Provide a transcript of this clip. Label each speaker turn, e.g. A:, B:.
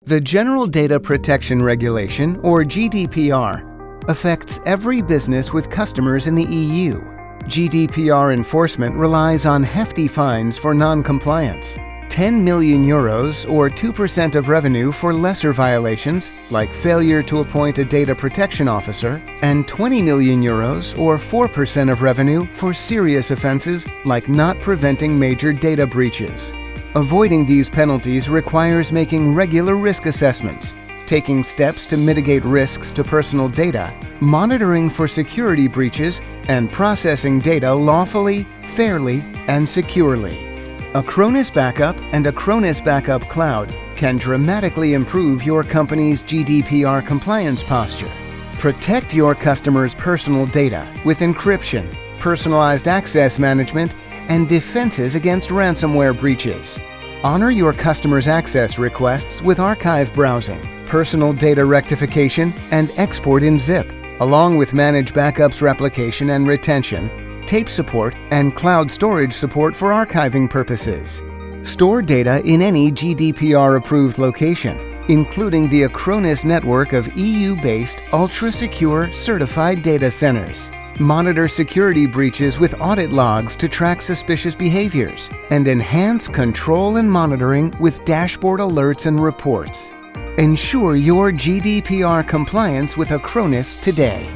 A: The General Data Protection Regulation, or GDPR, affects every business with customers in the EU. GDPR enforcement relies on hefty fines for non-compliance, 10 million euros or 2% of revenue for lesser violations, like failure to appoint a data protection officer, and 20 million euros or 4% of revenue for serious offenses, like not preventing major data breaches. Avoiding these penalties requires making regular risk assessments, taking steps to mitigate risks to personal data, monitoring for security breaches, and processing data lawfully, fairly, and securely. Acronis Backup and Acronis Backup Cloud can dramatically improve your company's GDPR compliance posture. Protect your customers' personal data with encryption, personalized access management, and defenses against ransomware breaches. Honor your customers' access requests with archive browsing, personal data rectification, and export in zip, along with managed backups replication and retention, tape support, and cloud storage support for archiving purposes. Store data in any GDPR-approved location, including the Acronis network of EU-based ultra-secure certified data centers. Monitor security breaches with audit logs to track suspicious behaviors, and enhance control and monitoring with dashboard alerts and reports. Ensure your GDPR compliance with Acronis today.